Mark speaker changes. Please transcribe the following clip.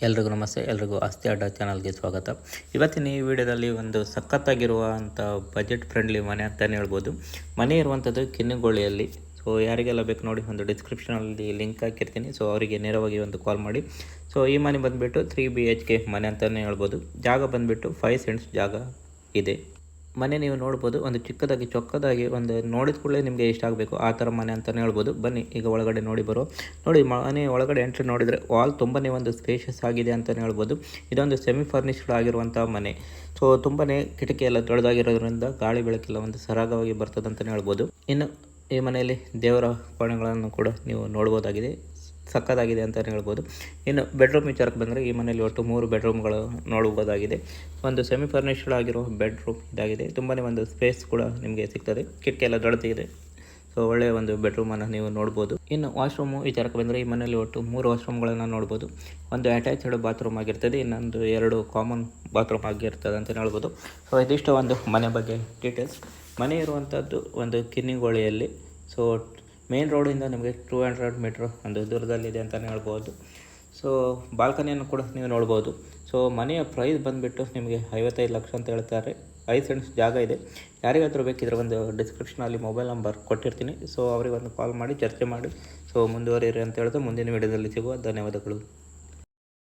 Speaker 1: ಎಲ್ರಿಗೂ ನಮಸ್ತೆ. ಎಲ್ರಿಗೂ ಆಸ್ತಿ ಅಡ್ಡ ಚಾನಲ್ಗೆ ಸ್ವಾಗತ. ಇವತ್ತಿನ ಈ ವಿಡಿಯೋದಲ್ಲಿ ಒಂದು ಸಖತ್ತಾಗಿರುವಂಥ ಬಜೆಟ್ ಫ್ರೆಂಡ್ಲಿ ಮನೆ ಅಂತಲೇ ಹೇಳ್ಬೋದು. ಮನೆ ಇರುವಂಥದ್ದು ಕಿನ್ನಿಗೋಳಿಯಲ್ಲಿ. ಸೊ ಯಾರಿಗೆಲ್ಲ ಬೇಕು ನೋಡಿ, ಒಂದು ಡಿಸ್ಕ್ರಿಪ್ಷನಲ್ಲಿ ಲಿಂಕ್ ಹಾಕಿರ್ತೀನಿ. ಸೊ ಅವರಿಗೆ ನೇರವಾಗಿ ಒಂದು ಕಾಲ್ ಮಾಡಿ. ಸೊ ಈ ಮನೆ ಬಂದುಬಿಟ್ಟು 3 BHK ಮನೆ ಅಂತಲೇ ಹೇಳ್ಬೋದು. ಜಾಗ ಬಂದುಬಿಟ್ಟು 5 ಸೆಂಟ್ಸ್ ಜಾಗ ಇದೆ. ಮನೆ ನೀವು ನೋಡ್ಬೋದು, ಒಂದು ಚಿಕ್ಕದಾಗಿ ಚೊಕ್ಕದಾಗಿ ಒಂದು ನೋಡಿದ ಕೂಡಲೇ ನಿಮಗೆ ಇಷ್ಟ ಆಗಬೇಕು ಆ ಥರ ಮನೆ ಅಂತಲೇ ಹೇಳ್ಬೋದು. ಬನ್ನಿ ಈಗ ಒಳಗಡೆ ನೋಡಿ ನೋಡಿ ಮನೆ ಒಳಗಡೆ ಎಂಟ್ರಿ ನೋಡಿದರೆ ವಾಲ್ ತುಂಬಾ ಒಂದು ಸ್ಪೇಷಿಯಸ್ ಆಗಿದೆ ಅಂತಲೇ ಹೇಳ್ಬೋದು. ಇದೊಂದು ಸೆಮಿ ಫರ್ನಿಶ್ಡ್ ಆಗಿರುವಂಥ ಮನೆ. ಸೊ ತುಂಬಾ ಕಿಟಕಿ ಎಲ್ಲ ದೊಡ್ಡದಾಗಿರೋದ್ರಿಂದ ಗಾಳಿ ಬೆಳಕೆಲ್ಲ ಒಂದು ಸರಾಗವಾಗಿ ಬರ್ತದೆ ಅಂತಲೇ ಹೇಳ್ಬೋದು. ಇನ್ನು ಈ ಮನೆಯಲ್ಲಿ ದೇವರ ಕೋಣೆಗಳನ್ನು ಕೂಡ ನೀವು ನೋಡ್ಬೋದಾಗಿದೆ, ಸಕ್ಕತ್ತಾಗಿದೆ ಅಂತಲೇ ಹೇಳ್ಬೋದು. ಇನ್ನು ಬೆಡ್ರೂಮ್ ವಿಚಾರಕ್ಕೆ ಬಂದರೆ ಈ ಮನೆಯಲ್ಲಿ ಒಟ್ಟು 3 ಬೆಡ್ರೂಮ್ಗಳು ನೋಡ್ಬೋದಾಗಿದೆ. ಒಂದು ಸೆಮಿ ಫರ್ನಿಶ್ಡ್ ಆಗಿರೋ ಬೆಡ್ರೂಮ್ ಇದಾಗಿದೆ. ತುಂಬಾ ಒಂದು ಸ್ಪೇಸ್ ಕೂಡ ನಿಮಗೆ ಸಿಗ್ತದೆ, ಕಿಟಕಿ ಎಲ್ಲ ದೊಡ್ಡದಿದೆ. ಸೊ ಒಳ್ಳೆಯ ಒಂದು ಬೆಡ್ರೂಮನ್ನು ನೀವು ನೋಡ್ಬೋದು. ಇನ್ನು ವಾಶ್ರೂಮು ವಿಚಾರಕ್ಕೆ ಬಂದರೆ ಈ ಮನೆಯಲ್ಲಿ ಒಟ್ಟು 3 ವಾಶ್ರೂಮ್ಗಳನ್ನು ನೋಡ್ಬೋದು. ಒಂದು ಅಟ್ಯಾಚ್ಡ್ ಬಾತ್ರೂಮ್ ಆಗಿರ್ತದೆ, ಇನ್ನೊಂದು 2 ಕಾಮನ್ ಬಾತ್ರೂಮ್ ಆಗಿರ್ತದೆ ಅಂತಲೇ ಹೇಳ್ಬೋದು. ಸೊ ಇದಿಷ್ಟು ಒಂದು ಮನೆ ಬಗ್ಗೆ ಡೀಟೇಲ್ಸ್. ಮನೆ ಇರುವಂಥದ್ದು ಒಂದು ಕಿನ್ನಿಗೋಳಿಯಲ್ಲಿ. ಸೊ ಮೇನ್ ರೋಡಿಂದ ನಿಮಗೆ 200 ಮೀಟ್ರ್ ಒಂದು ದೂರದಲ್ಲಿದೆ ಅಂತಲೇ ಹೇಳ್ಬೋದು. ಸೊ ಬಾಲ್ಕನಿಯನ್ನು ಕೂಡ ನೀವು ನೋಡ್ಬೋದು. ಸೊ ಮನೆಯ ಪ್ರೈಸ್ ಬಂದುಬಿಟ್ಟು ನಿಮಗೆ 55 ಲಕ್ಷ ಅಂತ ಹೇಳ್ತಾರೆ. 5 ಸೆಂಟ್ಸ್ ಜಾಗ ಇದೆ. ಯಾರಿಗಾದರೂ ಬೇಕಿದ್ರೆ ಒಂದು ಡಿಸ್ಕ್ರಿಪ್ಷನಲ್ಲಿ ಮೊಬೈಲ್ ನಂಬರ್ ಕೊಟ್ಟಿರ್ತೀನಿ. ಸೊ ಅವರಿಗೆ ಒಂದು ಕಾಲ್ ಮಾಡಿ ಚರ್ಚೆ ಮಾಡಿ ಸೊ ಮುಂದುವರಿಯಿರಿ ಅಂತ ಹೇಳ್ತಾ ಮುಂದಿನ ವಿಡಿಯೋದಲ್ಲಿ ಸಿಗುವ. ಧನ್ಯವಾದಗಳು.